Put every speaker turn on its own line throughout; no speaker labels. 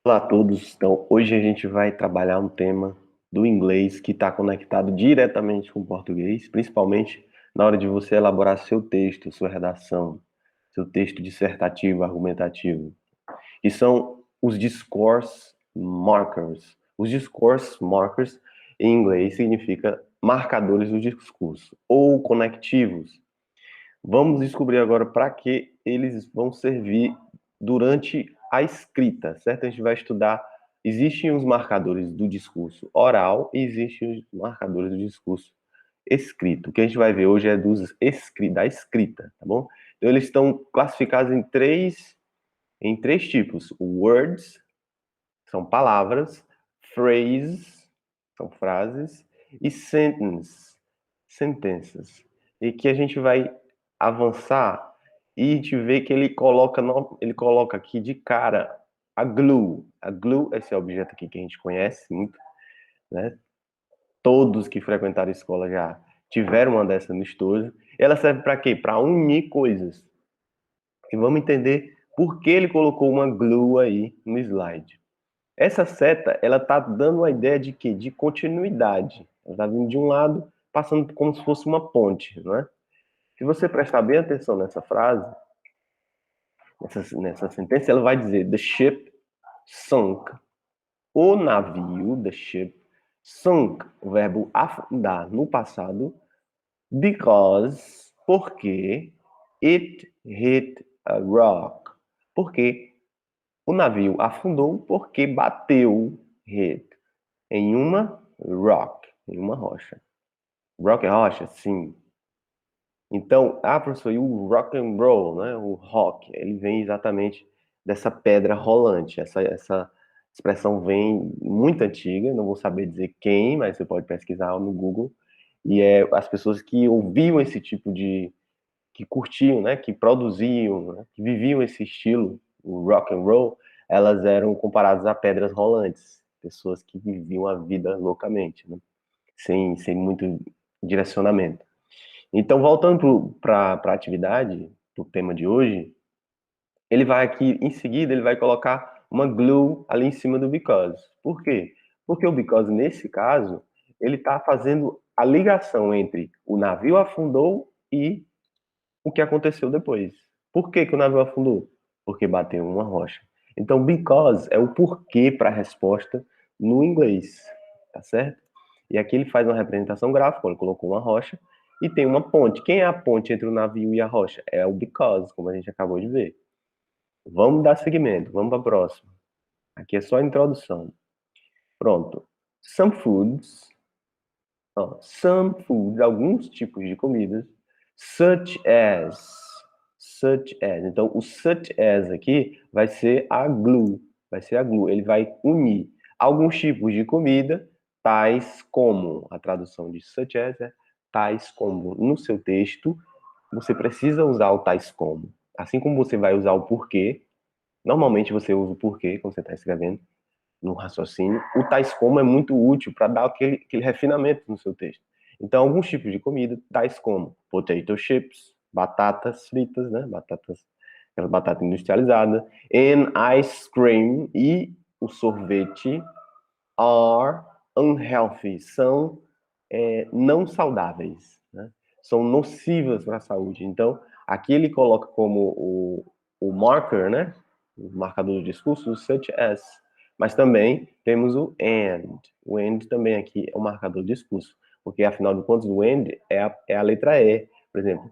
Olá a todos. Então, hoje a gente vai trabalhar um tema do inglês que está conectado diretamente com o português, principalmente na hora de você elaborar seu texto, sua redação, seu texto dissertativo, argumentativo, que são os discourse markers. Os discourse markers, em inglês, significa marcadores do discurso, ou conectivos. Vamos descobrir agora para que eles vão servir durante a escrita, certo? A gente vai estudar. Existem os marcadores do discurso oral e existem os marcadores do discurso escrito. O que a gente vai ver hoje é da escrita, tá bom? Então, eles estão classificados em três tipos: words, são palavras; phrases, são frases; e sentenças. E que a gente vai avançar e a gente vê que ele coloca aqui de cara a glue. A glue, esse objeto aqui que a gente conhece muito, né? Todos que frequentaram a escola já tiveram uma dessa no estojo. Ela serve para quê? Para unir coisas. E vamos entender por que ele colocou uma glue aí no slide. Essa seta, ela tá dando uma ideia de quê? De continuidade. Ela tá vindo de um lado, passando como se fosse uma ponte, não é? Se você prestar bem atenção nessa frase, nessa sentença, ela vai dizer: The ship sunk. O navio, the ship, sunk, o verbo afundar no passado, porque it hit a rock. Porque o navio afundou porque bateu, hit, em uma rock, em uma rocha. Rock é rocha? Sim. Então, professor, e o rock and roll, né? O rock, ele vem exatamente dessa pedra rolante. Essa expressão vem muito antiga, não vou saber dizer quem, mas você pode pesquisar no Google. E as pessoas que ouviam esse tipo que curtiam, né? Que produziam, né? Que viviam esse estilo, o rock and roll, elas eram comparadas a pedras rolantes, pessoas que viviam a vida loucamente, né? Sem muito direcionamento. Então, voltando para a atividade, para o tema de hoje, ele vai aqui, em seguida, ele vai colocar uma glue ali em cima do because. Por quê? Porque o because, nesse caso, ele está fazendo a ligação entre o navio afundou e o que aconteceu depois. Por que que o navio afundou? Porque bateu em uma rocha. Então, because é o porquê para a resposta no inglês, tá certo? E aqui ele faz uma representação gráfica, ele colocou uma rocha e tem uma ponte. Quem é a ponte entre o navio e a rocha? É o because, como a gente acabou de ver. Vamos dar seguimento, vamos para a próxima. Aqui é só a introdução. Pronto. Some foods, alguns tipos de comidas, such as. Então, o such as aqui vai ser a glue, Ele vai unir alguns tipos de comida, tais como, a tradução de such as é tais como. No seu texto, você precisa usar o tais como. Assim como você vai usar o porquê, normalmente você usa o porquê quando você está escrevendo no raciocínio, o tais como é muito útil para dar aquele refinamento no seu texto. Então, alguns tipos de comida, tais como potato chips, batatas fritas, né? Aquela batata industrializada, and ice cream, e o sorvete, are unhealthy, são não saudáveis, né? São nocivas para a saúde. Então, aqui ele coloca como o marker, né? O marcador do discurso, o such as. Mas também temos o and. O and também aqui é o marcador do discurso, porque afinal de contas o and é a letra E. Por exemplo,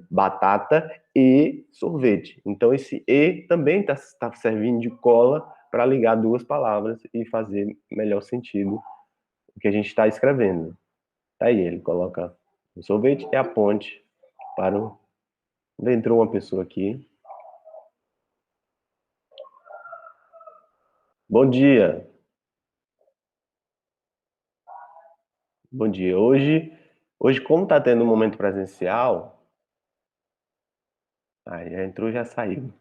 batata e sorvete. Então esse e também está servindo de cola para ligar duas palavras e fazer melhor sentido o que a gente está escrevendo. Tá aí, ele coloca o sorvete é a ponte para o... Entrou uma pessoa aqui. Bom dia. Bom dia. Hoje como está tendo um momento presencial, aí já entrou, já saiu.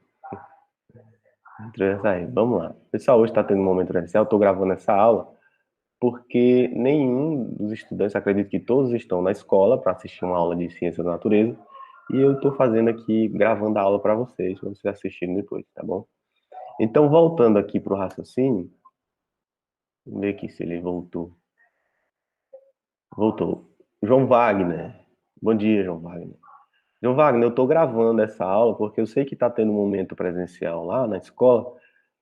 Entrou, já saiu. Vamos lá. Pessoal, hoje está tendo um momento presencial, estou gravando essa aula porque nenhum dos estudantes, acredito que todos estão na escola para assistir uma aula de ciência da natureza, e eu estou fazendo aqui, gravando a aula para vocês assistirem depois, tá bom? Então, voltando aqui para o raciocínio, vamos ver aqui se ele voltou. Voltou. João Wagner. Bom dia, João Wagner. João Wagner, eu estou gravando essa aula porque eu sei que está tendo um momento presencial lá na escola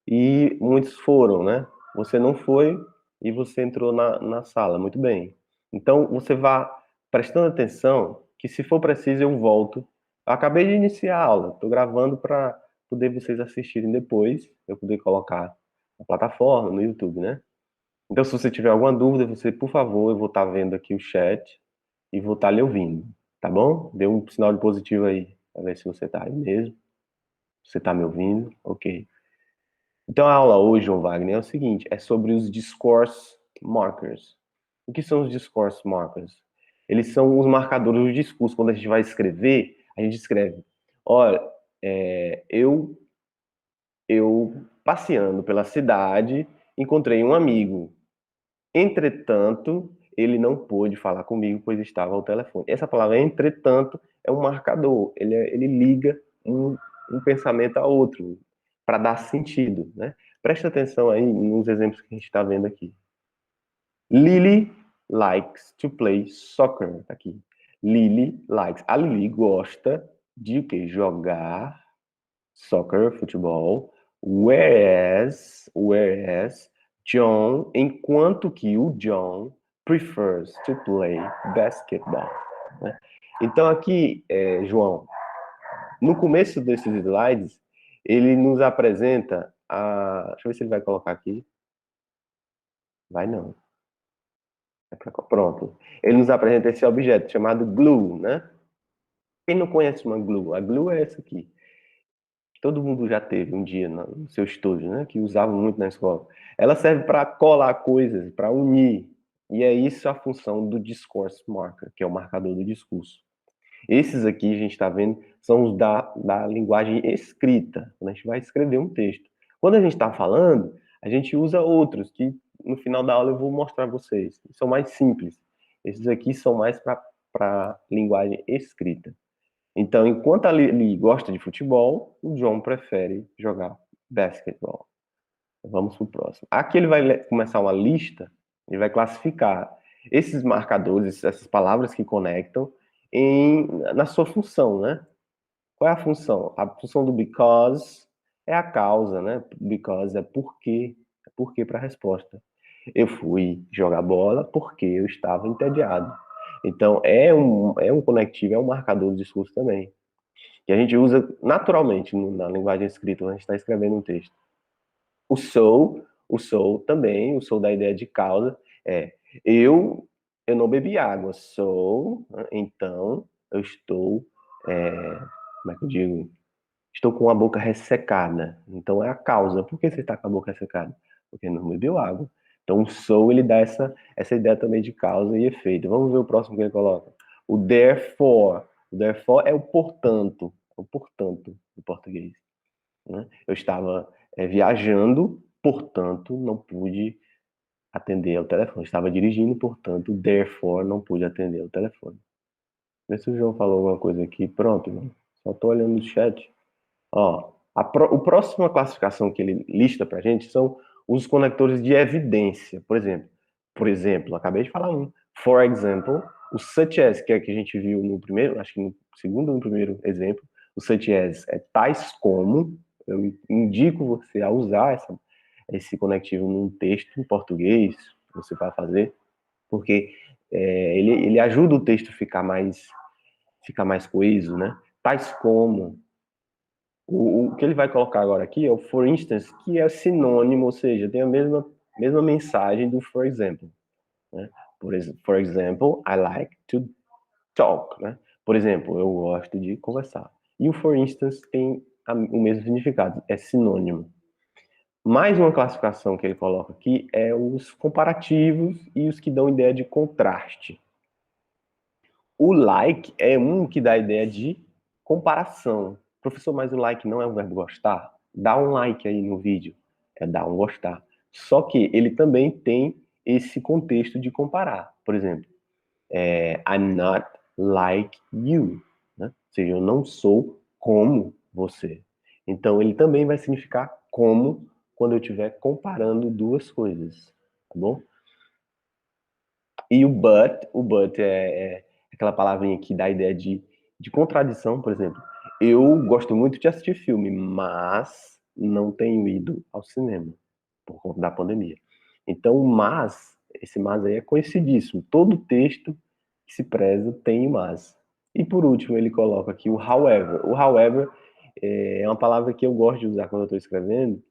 e muitos foram, né? Você não foi e você entrou na sala, muito bem. Então, você vá prestando atenção que se for preciso eu volto. Eu acabei de iniciar a aula, estou gravando para poder vocês assistirem depois, eu poder colocar na plataforma, no YouTube, né? Então, se você tiver alguma dúvida, você, por favor, eu vou estar vendo aqui o chat e vou estar lhe ouvindo, tá bom? Dê um sinal de positivo aí, para ver se você está aí mesmo. Você está me ouvindo? Ok. Então, a aula hoje, João Wagner, é o seguinte, é sobre os discourse markers. O que são os discourse markers? Eles são os marcadores do discurso. Quando a gente vai escrever, a gente escreve, olha, eu passeando pela cidade, encontrei um amigo. Entretanto, ele não pôde falar comigo, pois estava ao telefone. Essa palavra entretanto é um marcador, ele liga um pensamento a outro, para dar sentido, né? Presta atenção aí nos exemplos que a gente está vendo aqui. Lily likes to play soccer. Tá aqui. Lily likes. A Lily gosta de o quê? Jogar soccer, futebol. Whereas John, enquanto que o John prefers to play basketball. Né? Então aqui, João, no começo desses slides, ele nos apresenta a... Deixa eu ver se ele vai colocar aqui. Vai não. Pronto. Ele nos apresenta esse objeto chamado glue, né? Quem não conhece uma glue? A glue é essa aqui. Todo mundo já teve um dia no seu estudo, né? Que usava muito na escola. Ela serve para colar coisas, para unir. E é isso a função do discourse marker, que é o marcador do discurso. Esses aqui, a gente está vendo, são os da linguagem escrita, quando a gente vai escrever um texto. Quando a gente está falando, a gente usa outros, que no final da aula eu vou mostrar a vocês. São mais simples. Esses aqui são mais para linguagem escrita. Então, enquanto a Lily gosta de futebol, o John prefere jogar basquetebol. Vamos para o próximo. Aqui ele vai começar uma lista, ele vai classificar esses marcadores, essas palavras que conectam, na sua função, né? Qual é a função? A função do because é a causa, né? Because é porquê para a resposta. Eu fui jogar bola porque eu estava entediado. Então, é um conectivo, é um marcador de discurso também. Que a gente usa naturalmente na linguagem escrita, quando a gente está escrevendo um texto. O também, o sou da ideia de causa, é eu, eu não bebi água, então eu estou, como é que eu digo? Estou com a boca ressecada. Então é a causa. Por que você está com a boca ressecada? Porque não bebeu água. Então o ele dá essa ideia também de causa e efeito. Vamos ver o próximo que ele coloca. O therefore. O therefore é o portanto do português. Né? Eu estava viajando, portanto não pude atender ao telefone. Estava dirigindo, portanto, therefore não pude atender ao telefone. Vê se o João falou alguma coisa aqui. Pronto, mano. Só estou olhando no chat. Ó, o próxima classificação que ele lista para a gente são os conectores de evidência. Por exemplo, acabei de falar um. For example, o such as, que é que a gente viu no primeiro, acho que no segundo ou no primeiro exemplo, o such as é tais como, eu indico você a usar esse conectivo num texto em português, que você vai fazer, porque ele ajuda o texto a ficar mais coeso, né? Tais como, o que ele vai colocar agora aqui é o for instance, que é sinônimo, ou seja, tem a mesma mensagem do for example. Né? For example, I like to talk. Né? Por exemplo, eu gosto de conversar. E o for instance tem o mesmo significado, é sinônimo. Mais uma classificação que ele coloca aqui é os comparativos e os que dão ideia de contraste. O like é um que dá a ideia de comparação. Professor, mas o like não é um verbo gostar? Dá um like aí no vídeo. É dar um gostar. Só que ele também tem esse contexto de comparar. Por exemplo, I'm not like you. Né? Ou seja, eu não sou como você. Então, ele também vai significar como quando eu estiver comparando duas coisas, tá bom? E o but é aquela palavrinha que dá a ideia de contradição, por exemplo. Eu gosto muito de assistir filme, mas não tenho ido ao cinema por conta da pandemia. Então, esse mas aí é conhecidíssimo. Todo texto que se preza tem o mas. E por último, ele coloca aqui o however. O however é uma palavra que eu gosto de usar quando eu estou escrevendo,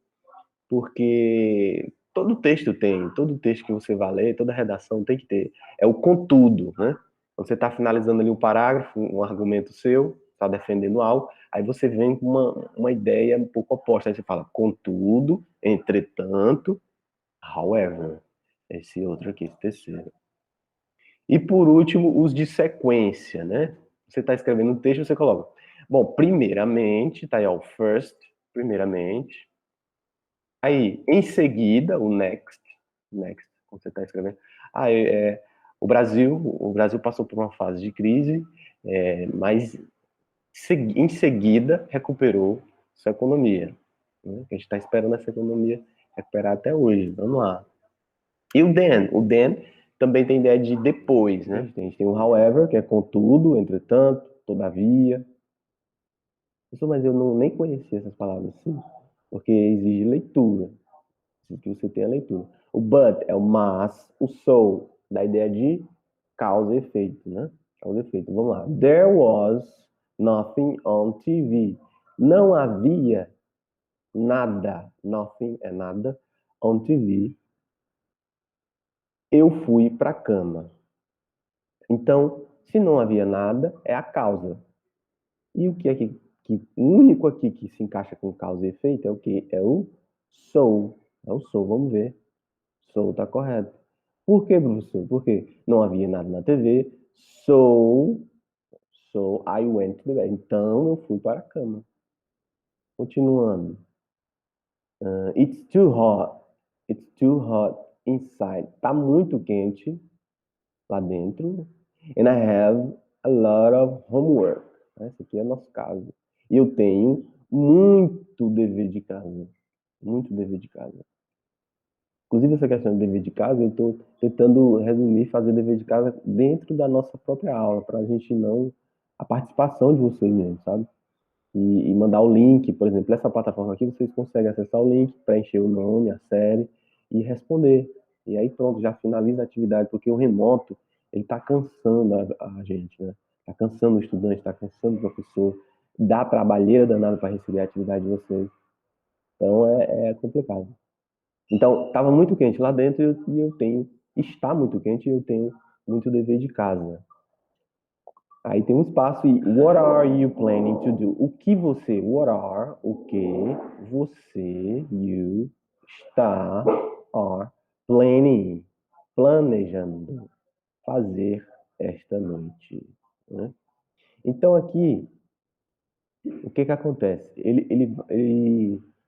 porque todo texto que você vai ler, toda redação tem que ter. É o contudo, né? Você está finalizando ali um parágrafo, um argumento seu, está defendendo algo, aí você vem com uma ideia um pouco oposta. Aí você fala, contudo, entretanto, however. Esse outro aqui, esse terceiro. E por último, os de sequência, né? Você está escrevendo um texto, você coloca. Bom, primeiramente, tá aí, ó, first, primeiramente. Aí, em seguida, next, quando você está escrevendo. Aí, o Brasil passou por uma fase de crise, mas em seguida recuperou sua economia. Né? A gente está esperando essa economia recuperar até hoje. Vamos lá. E o then também tem ideia de depois, né? A gente tem o however, que é contudo, entretanto, todavia. Mas eu não, nem conhecia essas palavras assim, porque exige leitura. Que você tenha leitura. O but é o mas, o so dá a ideia de causa e efeito, né? Causa e efeito. Vamos lá. There was nothing on TV. Não havia nada, nothing é nada, on TV. Eu fui para a cama. Então, se não havia nada, é a causa. E o que é o único aqui que se encaixa com causa e efeito é o que? É o so. É o so, vamos ver. So tá correto. Por que, professor? Porque não havia nada na TV. So, so I went to the bed. Então eu fui para a cama. Continuando. It's too hot. It's too hot inside. Tá muito quente lá dentro. And I have a lot of homework. Esse aqui é nosso caso. E eu tenho muito dever de casa. Muito dever de casa. Inclusive, essa questão de dever de casa, eu estou tentando resumir, fazer dever de casa dentro da nossa própria aula, para a gente não. A participação de vocês mesmo, sabe? E mandar o link, por exemplo, essa plataforma aqui, vocês conseguem acessar o link, preencher o nome, a série e responder. E aí pronto, já finaliza a atividade, porque o remoto, ele está cansando a gente, né? Está cansando o estudante, está cansando o professor, dá trabalheira danada para receber a atividade de vocês. Então é complicado. Então, estava muito quente lá dentro está muito quente e eu tenho muito dever de casa. Aí tem um espaço e what are you planning to do? O que você, you, está, are, planejando fazer esta noite, né? Então aqui, o que acontece?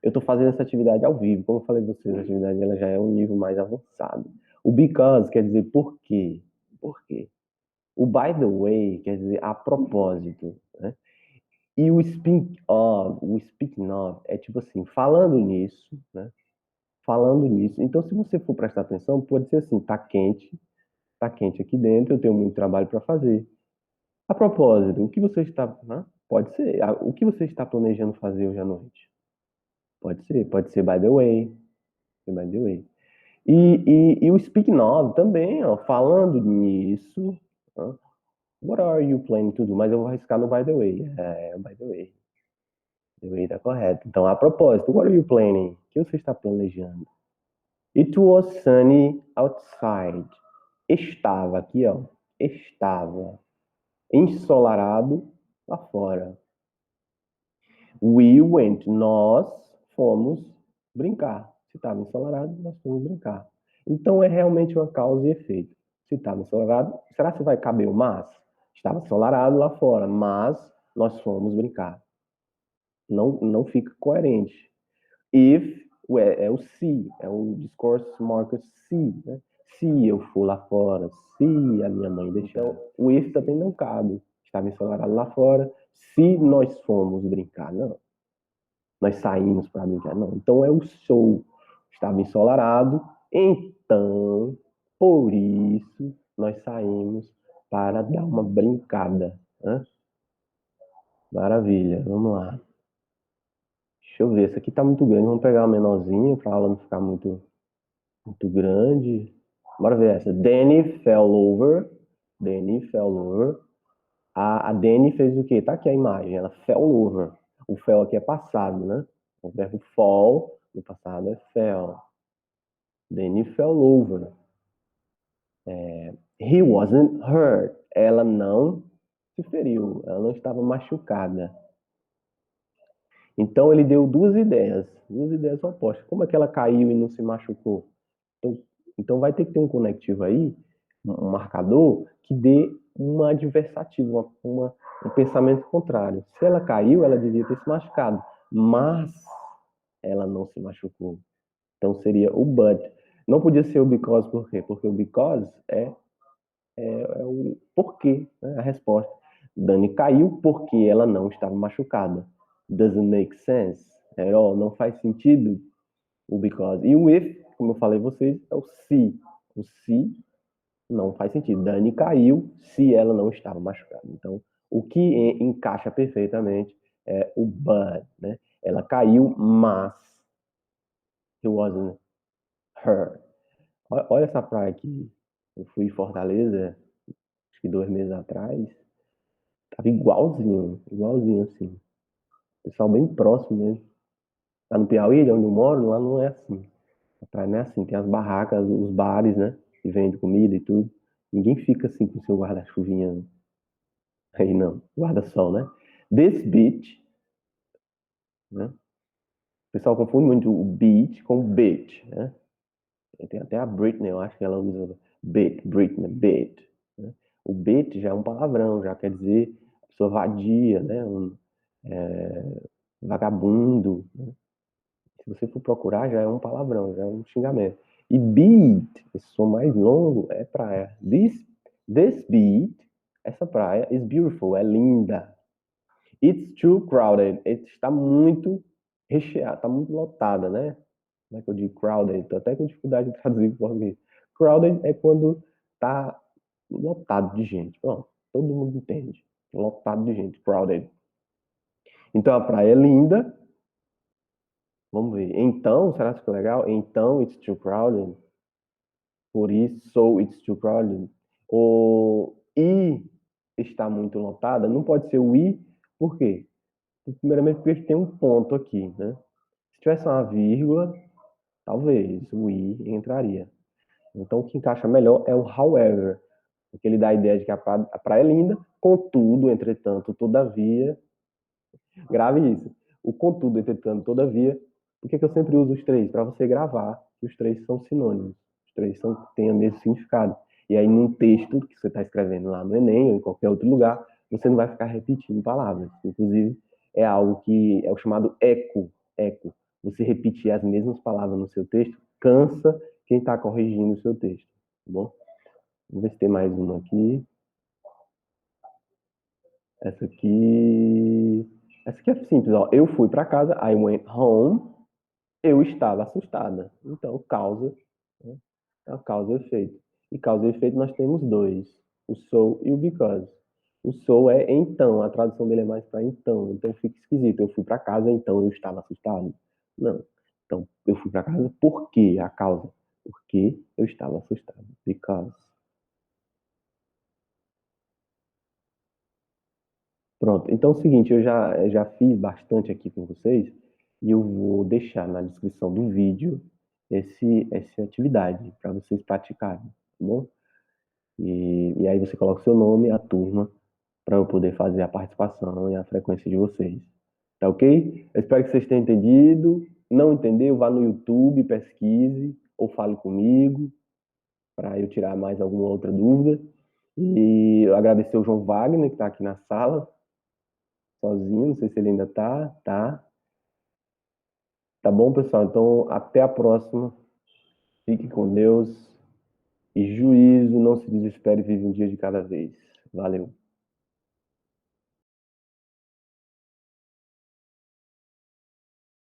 Eu estou fazendo essa atividade ao vivo. Como eu falei para vocês, a atividade ela já é um nível mais avançado. O because quer dizer por quê. Por quê? O by the way quer dizer a propósito, né? E o speaking of é tipo assim, falando nisso, né? Falando nisso. Então, se você for prestar atenção, pode ser assim, tá quente aqui dentro, eu tenho muito trabalho para fazer. A propósito, o que você está, né? Pode ser, o que você está planejando fazer hoje à noite? Pode ser by the way, by the way. E o speaking of também, ó, falando nisso, ó, what are you planning to do? Mas eu vou arriscar no by the way. By the way. The way tá correto. Então, a propósito, what are you planning? O que você está planejando? It was sunny outside. Estava aqui, ó. Estava ensolarado lá fora. We went. Nós fomos brincar. Se estava ensolarado, nós fomos brincar. Então é realmente uma causa e efeito. Se estava ensolarado, será que vai caber o mas? Estava ensolarado lá fora, mas nós fomos brincar. Não fica coerente. If o se, é o discourse marker se, né? Se eu for lá fora, se a minha mãe deixar. Então, o if também não cabe. Estava ensolarado lá fora, se nós fomos brincar. Não. nós saímos para brincar. Não, então é o so. Estava ensolarado, então, por isso, nós saímos para dar uma brincada. Né? Maravilha, vamos lá. Deixa eu ver, essa aqui tá muito grande. Vamos pegar uma menorzinha para a aula não ficar muito grande. Bora ver essa. Danny fell over. Danny fell over. A Danny fez o quê? Tá aqui a imagem. Ela fell over. O fell aqui é passado, né? O verbo fall no passado é fell. Danny fell over. He wasn't hurt. Ela não se feriu. Ela não estava machucada. Então ele deu duas ideias opostas. Como é que ela caiu e não se machucou? Então vai ter que ter um conectivo aí, um marcador, que dê uma adversativa, um pensamento contrário. Se ela caiu, ela devia ter se machucado, mas ela não se machucou. Então seria o but. Não podia ser o because, por quê? Porque o because é o porquê, né? A resposta. Dani caiu porque ela não estava machucada. Doesn't make sense at all. Não faz sentido o because. E o if, como eu falei a vocês, é o se. O se não faz sentido. Dani caiu se ela não estava machucada. Então, o que encaixa perfeitamente é o but, né? Ela caiu, mas it wasn't her. Olha essa praia aqui. Eu fui em Fortaleza, acho que 2 meses atrás. Tava igualzinho assim. Pessoal bem próximo mesmo. Lá no Piauí, onde eu moro, lá não é assim. A praia não é assim. Tem as barracas, os bares, né? Que vendem comida e tudo. Ninguém fica assim com o seu guarda-chuvinha aí, não. Guarda-sol, né? This beach, né? O pessoal confunde muito o beach com beach, né? Tem até a Britney, eu acho que ela usa Britney, beat. Né? O beat já é um palavrão, já quer dizer pessoa vadia, né? Vagabundo. Né? Se você for procurar, já é um palavrão, já é um xingamento. E beat, esse som mais longo, é praia. This beat, essa praia, is beautiful, é linda. It's too crowded, está muito recheada, está muito lotada, né? Como é que eu digo crowded? Tô até com dificuldade de traduzir em português. Crowded é quando tá lotado de gente. Pronto, todo mundo entende. Lotado de gente, crowded. Então a praia é linda. Vamos ver. Então, será que ficou legal? Então, it's too crowded. Por isso, so it's too crowded. O e está muito lotada não pode ser o i, por quê? Primeiramente porque tem um ponto aqui, né? Se tivesse uma vírgula, talvez o i entraria. Então, o que encaixa melhor é o however, porque ele dá a ideia de que a praia é linda, contudo, entretanto, todavia. Grave isso. O contudo, entretanto, todavia. Por que eu sempre uso os três? Para você gravar que os três são sinônimos. Os três têm o mesmo significado. E aí, num texto que você está escrevendo lá no Enem ou em qualquer outro lugar, você não vai ficar repetindo palavras. Inclusive, é algo que é o chamado eco. Eco. Você repetir as mesmas palavras no seu texto cansa quem está corrigindo o seu texto. Tá bom? Vamos ver se tem mais uma aqui. Essa aqui. Essa aqui é simples, ó. Eu fui para casa, I went home. Eu estava assustada. Então, causa, né? É a causa e efeito. E causa e efeito nós temos dois: o so e o because. O so é então, a tradução dele é mais para então. Então fica esquisito. Eu fui para casa, então eu estava assustado. Não. Então, eu fui para casa porque a causa. Porque eu estava assustado. Because. Pronto. Então é o seguinte, eu já fiz bastante aqui com vocês e eu vou deixar na descrição do vídeo essa atividade para vocês praticarem, tá bom? E aí você coloca o seu nome, a turma, para eu poder fazer a participação e a frequência de vocês. Tá ok? Eu espero que vocês tenham entendido. Não entendeu? Vá no YouTube, pesquise ou fale comigo para eu tirar mais alguma outra dúvida. E eu agradecer o João Wagner, que está aqui na sala, sozinho, não sei se ele ainda tá. Tá bom, pessoal? Então, até a próxima. Fique com Deus e juízo, não se desespere, vive um dia de cada vez. Valeu.